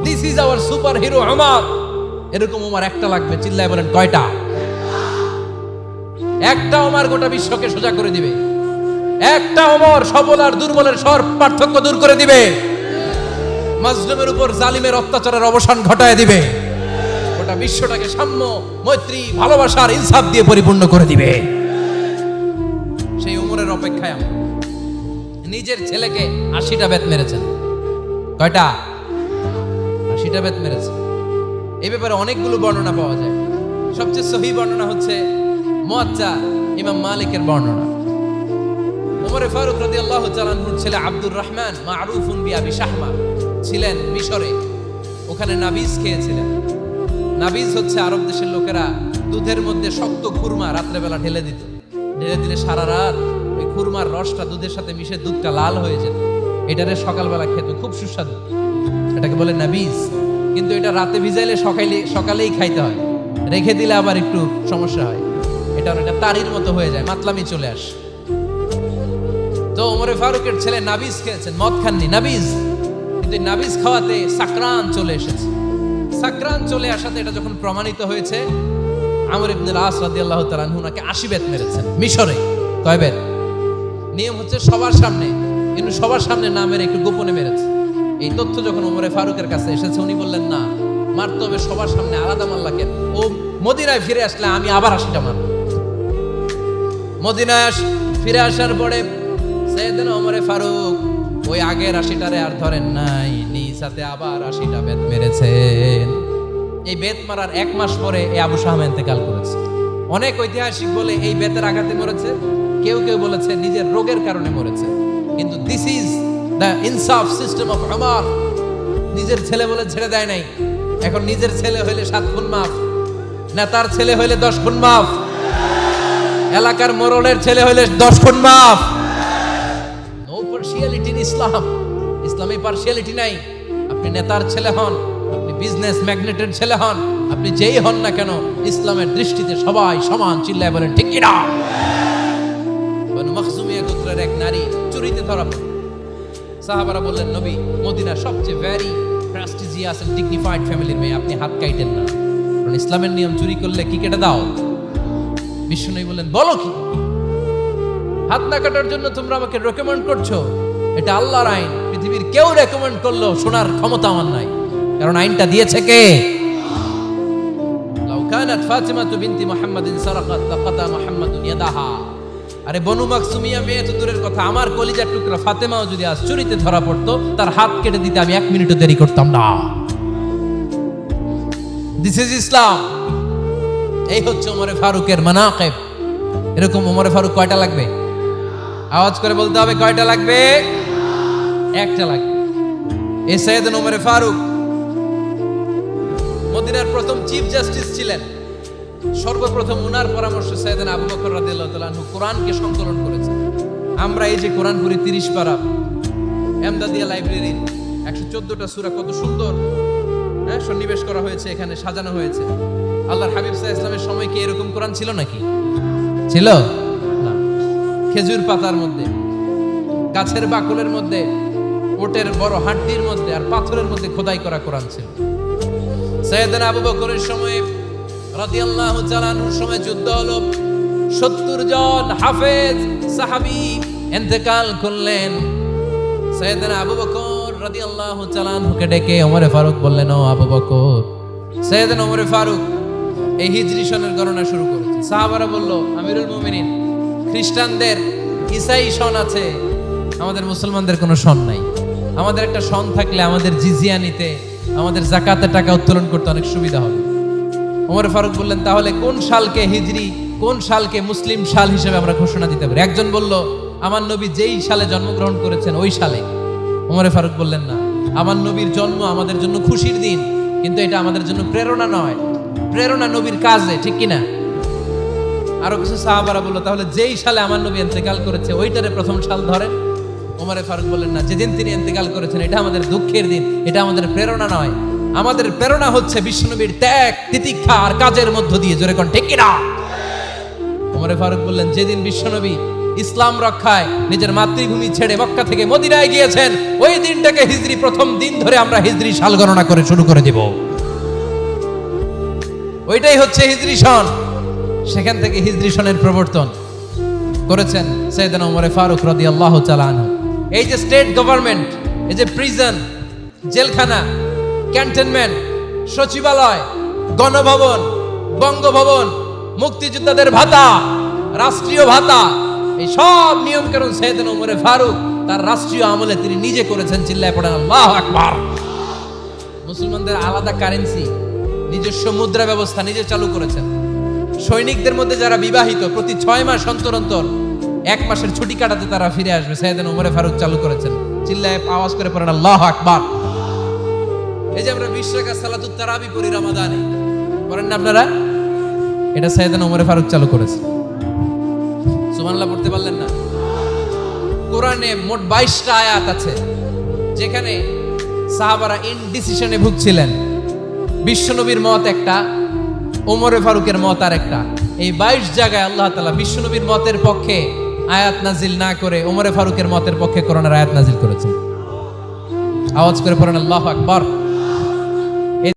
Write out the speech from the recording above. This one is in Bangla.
This is our super hero Omar. এরকম ওমর একটা লাগবে, চিল্লায় বলেন কয়টা? একটা ওমর গোটা বিশ্বকে সোজা করে দিবে। একটা ওমর সবল আর দুর্বলের সব পার্থক্য দূর করে দিবে। মাজলুমের উপর জালিমের অত্যাচারের অবসান ঘটায় দিবে। গোটা বিশ্বটাকে সাম্য, মৈত্রী, ভালোবাসার ইনসাফ দিয়ে পরিপূর্ণ করে দিবে। সেই ওমরের অপেক্ষায় আমরা। নিজের ছেলেকে 80টা বেত মেরেছেন। কয়টা? 80টা বেত মেরেছে। এই ব্যাপারে অনেকগুলো বর্ণনা পাওয়া যায়। সবচেয়ে সহিহ বর্ণনা হচ্ছে মুয়াত্তা ইমাম মালিকের বর্ণনা। ওমর ফারুক রাদিয়াল্লাহু তাআলা আনহুর ছেলে আব্দুর রহমান মারুফুন বিআবি শাহমা ছিলেন মিশরে। ওখানে নাবিজ খেয়েছিলেন। নাবিজ হচ্ছে আরব দেশের লোকেরা দুধের মধ্যে শক্ত খুরমা রাত্রেবেলা ঢেলে দিত। ঢেলে দিলে সারা রাত ওই খুরমার রসটা দুধের সাথে মিশে দুধটা লাল হয়ে যেত। এটারে সকালবেলা খেত, খুব সুস্বাদু। এটাকে বলে নাবিজ। কিন্তু এটা রাতে ভিজাইলে সকালেই খাইতে হয়, রেখে দিলে আবার একটু সমস্যা হয়। এটা অনেকটা তারির মতো হয়ে যায়, মাতলামি চলে আসে। তো ওমরে ফারুকের ছেলে নাবিজ খেয়েছেন, মদ খাননি, নাবিজ। কিন্তু নাবিজ খাওয়াতে সাকরান চলে এসেছে। সাকরান চলে আসাতে এটা যখন প্রমাণিত হয়েছে, আমর ইবনে আস রাদিয়াল্লাহু তাআলা আনহু নাকি 80 বেত মেরেছেন মিশরে। কয় বেত? নিয়ম হচ্ছে সবার সামনে, কিন্তু সবার সামনে না মেরে একটু গোপনে মেরেছে। এই তথ্য যখন ওমরে ফারুকের কাছে এসেছে, উনি বললেন না, মারতে হবে সবার সামনে, আলাদা মাল্লাকে। ও মদিনায় ফিরে আসলে আমি আবার 80টা মারব। মদিনায় ফিরে আসার পরে সাইয়েদনা ওমরে ফারুক ওই আগের 80টারে আর ধরেন নাই, নিজ হাতে আবার 80টা বেত মেরেছেন। এই বেত মারার 1 মাস পরে এই আবু শাহমা ইন্তেকাল করেছে। অনেক ঐতিহাসিক বলে এই বেতের আঘাতে মরেছে, কেউ কেউ বলেছে নিজের রোগের কারণে মরেছে। কিন্তু দিস ইজ দ্য ইনসাফ সিস্টেম অফ ওমর। নিজের ছেলে বলে ছেড়ে দেয় নাই। এখন নিজের ছেলে হইলে 7 খুন মাফ, নেতার ছেলে হইলে 10 খুন মাফ, এলাকার মোড়লের ছেলে হইলে 10 খুন মাফ। নো পার্সিয়ালিটি ইন ইসলাম। ইসলামে পার্সিয়ালিটি নাই। আপনি নেতার ছেলে হন, আপনি বিজনেস ম্যাগনেটের ছেলে হন, আপনি যেই হন না কেন, ইসলামের দৃষ্টিতে সবাই সমান। চিল্লায় বলেন ঠিক কিনা? বনু মখজুমিয়া গোত্রের এক নারী চুরিতে ধরা পড়ল। সাহাবারা বললেন, নবী, মদিনার সবচেয়ে ভেরি প্রেস্টিজিয়াস এন্ড ডিগনিফাইড ফ্যামিলির মেয়ে, আপনি হাত কাটেন না, কারণ ইসলামের নিয়ম চুরি করলে কি কেটে দাও? বিশ্বনবী বললেন, বলো কি? হাত না কাটার জন্য তোমরা আমাকে রেকমেন্ড করছো? এটা আল্লাহর আইন। পৃথিবীর কেউ রেকমেন্ড করলো শোনার ক্ষমতা আমার নাই, কারণ আইনটা দিয়েছে কে? লাউ কানাত ফাতিমাতু বিনতি মুহাম্মাদিন সারাকাত লাকাতা মুহাম্মাদুন ইয়াদাহা। আরে বনু মাকসুমিয়া মেয়ে তো দূরের কথা, আমার কলিজার টুকরা ফাতেমাও যদি আজ চুরিতে ধরা পড়তো, তার হাত কেটে দিতে আমি 1 মিনিটও দেরি করতাম না। দিস ইজ ইসলাম। এই হচ্ছে ওমরে ফারুকের মানাকিব। এরকম ওমরে ফারুক কয়টা লাগবে? আওয়াজ করে বলতে হবে, কয়টা লাগবে? একটা লাগবে। এই সাইয়েদনা ওমরে ফারুক মদিনার প্রথম চিফ জাস্টিস ছিলেন। সর্বপ্রথম উনার পরামর্শে সাইয়েদনা আবু বকর রাদিয়াল্লাহু তাআলা আনহু কোরআনকে সংকলন করেছেন। আমরা এই যে কোরআন পড়ি 30 পারা, এমদাদিয়া লাইব্রেরির 114টা সূরা, কত সুন্দর সন্নিবেশ করা হয়েছে, এখানে সাজানো হয়েছে। আল্লাহর হাবিব সাল্লাল্লাহু আলাইহি ওয়াসাল্লামের সময় কি এরকম কোরআন ছিল নাকি? ছিল না। খেজুর পাতার মধ্যে, গাছের বাকলের মধ্যে, ওটের বড় হাড্ডির মধ্যে আর পাথরের মধ্যে খোদাই করা কোরআন ছিল। সাইয়েদনা আবু বকরের সময় রাদিয়াল্লাহু তাআলা আনহুর সময় যুদ্ধ হলো। 70 জন হাফেজ সাহাবী ইন্তেকাল করলেন। সাইয়েদনা আবু বকর রাদিয়াল্লাহু তাআলা আনহুকে ডেকে ওমরে ফারুক বললেন, ও আবু বকর। সাইয়েদনা ওমরে ফারুক এই হিজরি সনের গণনা শুরু করেছে। সাহাবারা বলল, আমিরুল মুমিনিন, খ্রিস্টানদের ঈসাই সন আছে, আমাদের মুসলমানদের কোনো সন নাই। আমাদের একটা সন থাকলে আমাদের জিজিয়া নিতে, আমাদের যাকাতের টাকা উত্তোলন করতে অনেক সুবিধা হবে। ওমর ফারুক বললেন, তাহলে কোন সালকে হিজরি, কোন সালকে মুসলিম সাল হিসেবে আমরা ঘোষণা দিতে পারি? একজন বলল, আমার নবী যেই সালে জন্মগ্রহণ করেছেন ওই সালে। ওমর ফারুক বললেন, না, আমার নবীর জন্ম আমাদের জন্য খুশির দিন, কিন্তু এটা আমাদের জন্য প্রেরণা নয়। প্রেরণা নবীর কাজে, ঠিক কিনা? আরো কিছু সাহাবারা বলল, তাহলে যেই সালে আমার নবী ইন্তেকাল করেছে ওইটারে প্রথম সাল ধরেন। ওমর ফারুক বললেন, না, যেদিন তিনি ইন্তেকাল করেছেন এটা আমাদের দুঃখের দিন, এটা আমাদের প্রেরণা নয়। আমাদের প্রেরণা হচ্ছে বিশ্বনবীর ত্যাগ, তিতিক্ষা আর কাজের মধ্য দিয়ে। জোরে কোন ঠিক কিনা? ওমর ফারুক বললেন, যেদিন বিশ্বনবী ইসলাম রক্ষায় নিজের মাতৃভূমি ছেড়ে মক্কা থেকে মদিনায় গিয়েছেন, ওই দিনটাকে হিজরি প্রথম দিন ধরে আমরা হিজরি সাল গণনা করে শুরু করে দিব। ওইটাই হচ্ছে হিজরি সন। সেখান থেকে হিজরি সনের প্রবর্তন করেছেন সাইয়েদনা ওমর ফারুক রাদিয়াল্লাহু তাআলা আনহু। এই যে স্টেট গভর্নমেন্ট, এই যে প্রিজন, জেলখানা, ক্যান্টনমেন্ট, সচিবালয়, গণভবন, বঙ্গভবন, মুক্তিযোদ্ধাদের ভাতা, রাষ্ট্রীয় ভাতা, এই সব নিয়ম কানুন সাইয়েদনা ওমর ফারুক তার রাষ্ট্রীয় আমলে তিনি নিজে করেছেন। চিল্লায় পড়েন আল্লাহু আকবার। মুসলমানদের আলাদা কারেন্সি, নিজস্ব মুদ্রা ব্যবস্থা নিজে চালু করেছেন। সৈনিকদের মধ্যে যারা বিবাহিত প্রতি 6 মাস অন্তর অন্তর 1 মাসের ছুটি কাটাতে তারা ফিরে আসবে, সাইয়েদনা ওমর ফারুক চালু করেছেন। চিল্লায় আওয়াজ করে পড়েন আল্লাহু আকবার। এই যে আমরা 20 রাকাত সালাতুত তারাবি পড়ি রমাদানে, পড়েন না আপনারা? এটা সাইয়েদনা ওমর ফারুক চালু করেছে। সুবহানাল্লাহ পড়তে পারলেন না? কোরআনে মোট 22টা আয়াত আছে যেখানে সাহাবারা ইনডিসিশনে ভুগছিলেন। বিশ্বনবীর মত একটা, ওমর ফারুকের মত আর একটা। এই 22 জায়গায় আল্লাহ তাআলা বিশ্বনবীর মতের পক্ষে আয়াত নাজিল না করে ওমর ফারুকের মতের পক্ষে কোরআনের আয়াত নাজিল করেছেন। আওয়াজ করে পড়েন আল্লাহু আকবার।